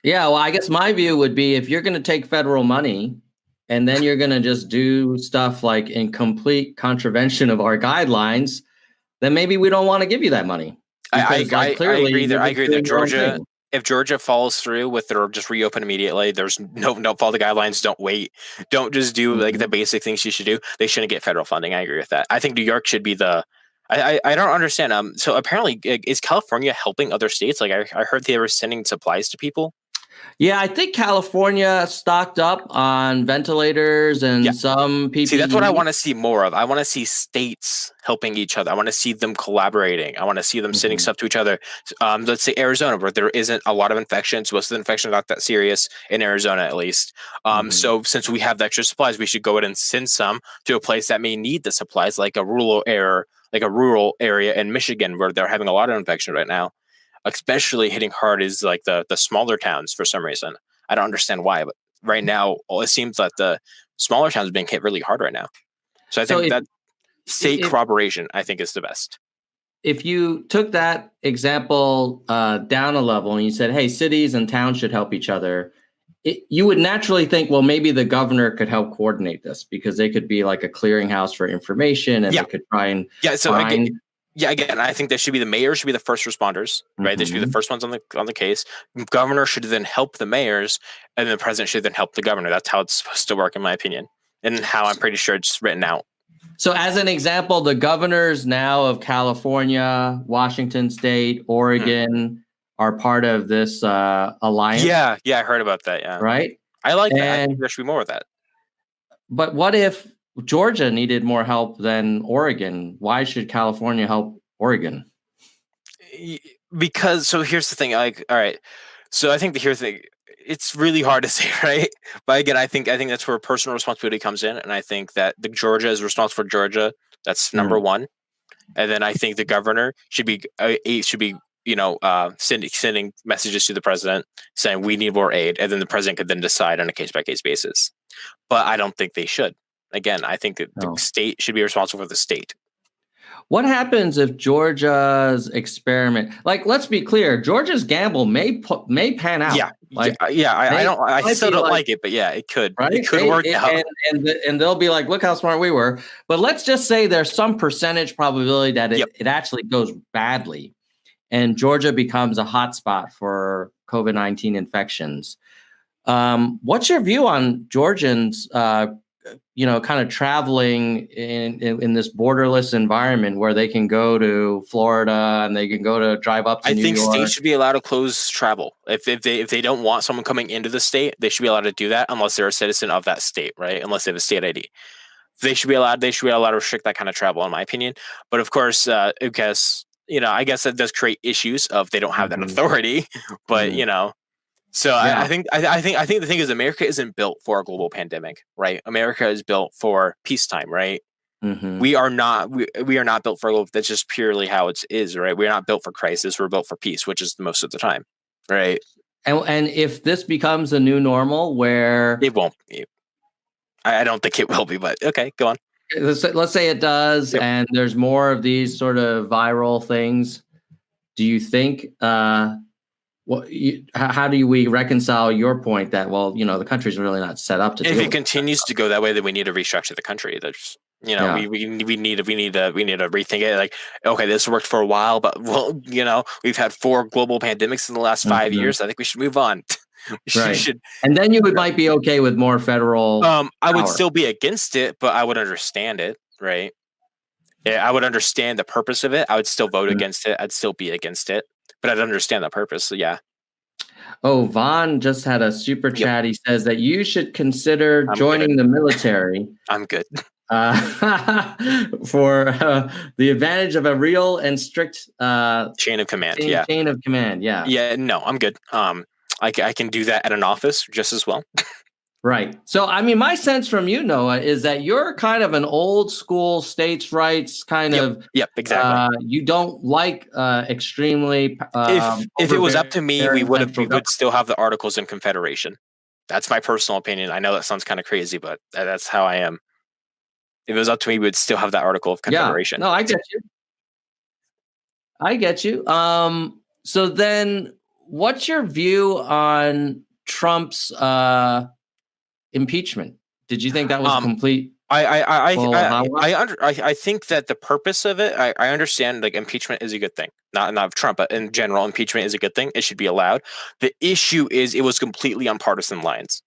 Yeah, well, I guess my view would be if you're going to take federal money and then you're going to just do stuff like in complete contravention of our guidelines, then maybe we don't want to give you that money because, like, I clearly agree there. you're I just agree that doing your own Georgia, thing. if Georgia follows through with their just reopen immediately, there's no follow the guidelines. Don't wait. Don't just do like the Mhm. basic things you should do. They shouldn't get federal funding. I agree with that. I think New York should be the. I don't understand. So apparently, is California helping other states? Like I heard they were sending supplies to people. Yeah, I think California stocked up on ventilators Yeah. and some See, that's what I PPE. want to see more of. I want to see states helping each other. I want to see them collaborating. I want to see them sending Mhm. stuff to each other. Let's say Arizona, where there isn't a lot of infections. Most of the infections are not that serious in Arizona, at least. Mhm. So since we have the extra supplies, we should go ahead and send some to a place that may need the supplies, like a rural area in Michigan, where they're having a lot of infection right now. Especially hitting hard is like the smaller towns for some reason. I don't understand why, but right now, it seems that the smaller towns are being hit really hard right now. So I So think if that state if corroboration, I think, is the best. if you took that example down a level and you said, "Hey, cities and towns should help each other," you would naturally think, well, maybe the governor could help coordinate this because they could be like a clearinghouse for information, and Yeah, they could try and yeah. So find. again, I think that should be the mayor should be the first responders, right? They should be the Mhm. first ones on the case. Governor should then help the mayors, and the president should then help the governor. That's how it's supposed to work, in my opinion, and how I'm pretty sure it's written out. So, as an example, the governors now of California, Washington State, Hmm. Oregon are part of this alliance, Yeah, yeah, I heard about that. Yeah, right? I like that. I think And there should be more of that. but what if Georgia needed more help than Oregon? Why should California help Oregon? Because so here's the thing, like, all right, so I think here's the thing, it's really hard to say, right? But again, I think that's where personal responsibility comes in, and I think that the Georgia is responsible for Georgia. That's number Mm. one. And then I think the governor should be sending messages to the president saying we need more aid, and then the president could then decide on a case by case basis. But I don't think they should. Again, I think that the No. state should be responsible for the state. What happens if Georgia's experiment, like, let's be clear, Georgia's gamble may pan Yeah, out. yeah, Like, yeah. I they don't. I might still be don't like, like it, but yeah, it right? could work out. And they'll be like, look how smart we were. But let's just say there's some percentage probability that Yep. it actually goes badly, and Georgia becomes a hotspot for COVID-19 infections. What's your view on Georgians, kind of traveling in this borderless environment where they can go to Florida and they can go to drive up to I New think states York? should be allowed to close travel. If they don't want someone coming into the state, they should be allowed to do that unless they're a citizen of that state, right? Unless they have a state ID. They should be allowed. They should be allowed to restrict that kind of travel, in my opinion. But of course, I guess that does create issues of they don't have that Mhm, authority. But mhm. so Yeah. I think the thing is America isn't built for a global pandemic, right? America is built for peacetime, right? Hmm. We are not built for global. That's just purely how it is, right? We're not built for crisis. We're built for peace, which is most of the time, right? And if this becomes a new normal where It won't be. I don't think it will be, but okay, go on. let's say it does, Yep. and there's more of these sort of viral things, do you think how do we reconcile your point that, well, the country's really not set up to If deal it with that continues stuff? to go that way, then we need to restructure the country. There's, Yeah. we need to rethink it. Like, okay, this worked for a while, but well, we've had 4 global pandemics in the last 5 years. Hmm. I think we should move on. We Right. should. And then might be okay with more federal I would power. still be against it, but I would understand it, right? Yeah, I would understand the purpose of it. I would still vote Mhm. against it. I'd still be against it, but I'd understand the purpose. So yeah, Oh, Vaughn just had a super yep, chat. He says that you should consider I'm good. joining the military I'm good. for the advantage of a real and strict Chain of command. Yeah, chain of command. Yeah. yeah. No, I'm good. I can do that at an office just as well. Right. So, I mean, my sense from you, Noah, is that you're kind of an old school states' rights kind Yep, of. yep, exactly. You don't like extremely If it was up to me, overbearing we central would government. still have the Articles in Confederation. That's my personal opinion. I know that sounds kind of crazy, but that's how I am. If it was up to me, we would still have that Article of Yeah. Confederation. No, I get you. I get you. So then, what's your view on Trump's impeachment? Did you think that was a complete? I think that the purpose of it, I understand, like, impeachment is a good thing. Not of Trump, but in general, impeachment is a good thing. It should be allowed. The issue is it was completely on partisan lines.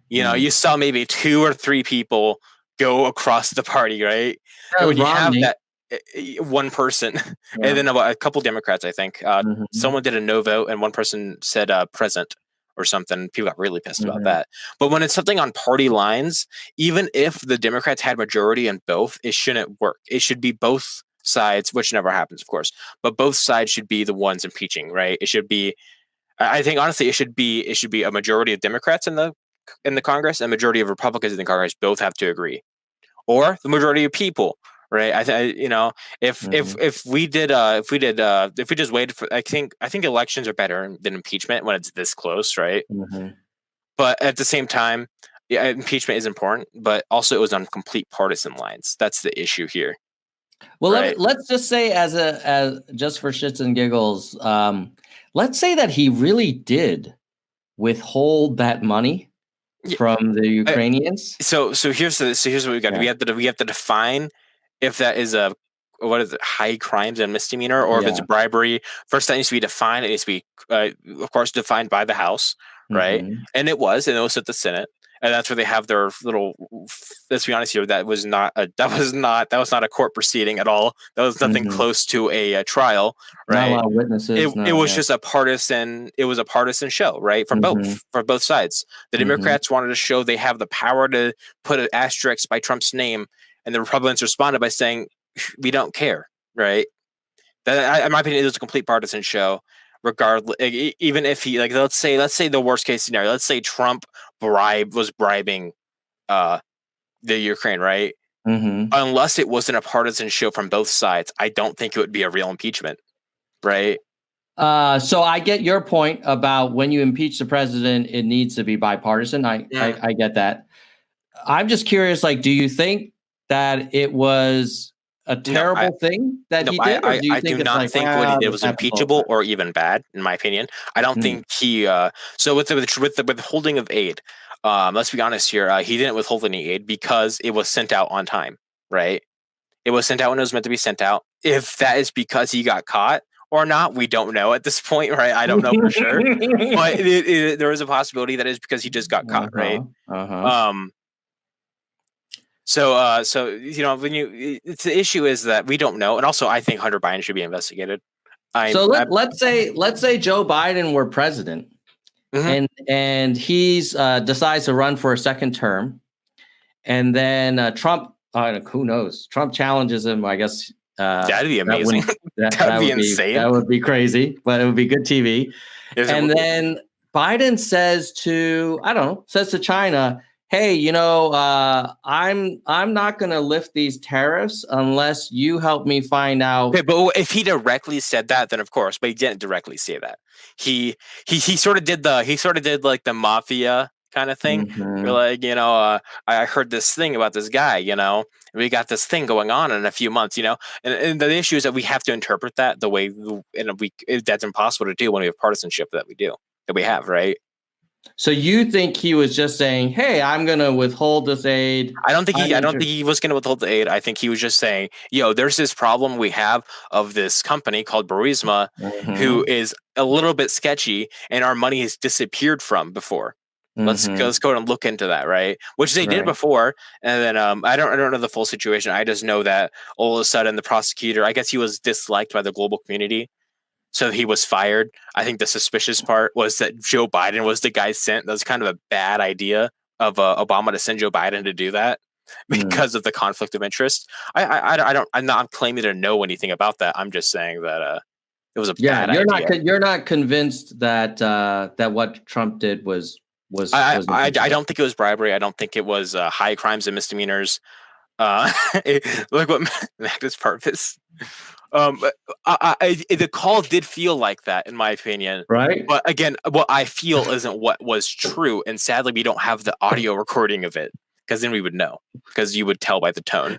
You saw maybe 2 or 3 people go across the party, right? And when you have that one person, and then about a couple Democrats, I think, someone did a no vote, and one person said present or something. People got really pissed about that. But when it's something on party lines, even if the Democrats had majority in both, it shouldn't work. It should be both sides, which never happens, of course. But both sides should be the ones impeaching, right? It should be. I think honestly, it should be a majority of Democrats in the Congress and a majority of Republicans in the Congress both have to agree, or the majority of people. Right. If we just waited for, I think elections are better than impeachment when it's this close. Right. But at the same time, impeachment is important, but also it was on complete partisan lines. That's the issue here. Well, let's just say as just for shits and giggles, let's say that he really did withhold that money from the Ukrainians. So here's what we got. We have to define if that is high crimes and misdemeanor, or if it's bribery. First, that needs to be defined. It needs to be, of course, defined by the House, right? And it was at the Senate, and that's where they have their little. Let's be honest here. That was not a court proceeding at all. That was nothing close to a trial, right? Not a lot of witnesses. It was just a partisan. It was a partisan show, right? From both sides. The Democrats wanted to show they have the power to put an asterisk by Trump's name, and the Republicans responded by saying, "We don't care," right? That, in my opinion, it was a complete partisan show. Regardless, even if he, like, let's say the worst case scenario, let's say Trump was bribing the Ukraine, right? Unless it wasn't a partisan show from both sides, I don't think it would be a real impeachment, right? So I get your point about when you impeach the president, it needs to be bipartisan. I get that. I'm just curious, like, do you think that it was a terrible thing that he did? I do not think what he did was impeachable or even bad, in my opinion. I don't think he. So with the withholding of aid, let's be honest here. He didn't withhold any aid because it was sent out on time, right? It was sent out when it was meant to be sent out. If that is because he got caught or not, we don't know at this point, right? I don't know for sure, but there is a possibility that is because he just got caught, right? So the issue is that we don't know, and also I think Hunter Biden should be investigated. Let's say Joe Biden were president, and he's decides to run for a second term, and then Trump, who knows? Trump challenges him. I guess that'd be amazing. That'd be insane. That would be crazy, but it would be good TV. Then Biden says to China, hey, I'm not going to lift these tariffs unless you help me find out. Okay, but if he directly said that, then of course, but he didn't directly say that. He sort of did like the mafia kind of thing. You're like, I heard this thing about this guy, we got this thing going on in a few months, and the issue is that we have to interpret that the way, that's impossible to do when we have partisanship that we have, right? So you think he was just saying, "Hey, I'm going to withhold this aid"? I don't think he was going to withhold the aid. I think he was just saying, there's this problem we have of this company called Burisma, who is a little bit sketchy, and our money has disappeared from before. Let's go and look into that, right? Which they did before, and then I don't know the full situation. I just know that all of a sudden the prosecutor, I guess he was disliked by the global community. So he was fired. I think the suspicious part was that Joe Biden was the guy sent. That was kind of a bad idea of Obama to send Joe Biden to do that because of the conflict of interest. I'm not claiming to know anything about that. I'm just saying that it was a bad idea. You're not convinced that that what Trump did was. I don't think it was bribery. I don't think it was high crimes and misdemeanors. Look what Magnus purpose. The call did feel like that, in my opinion. Right. But again, what I feel isn't what was true, and sadly, we don't have the audio recording of it, because then we would know, because you would tell by the tone.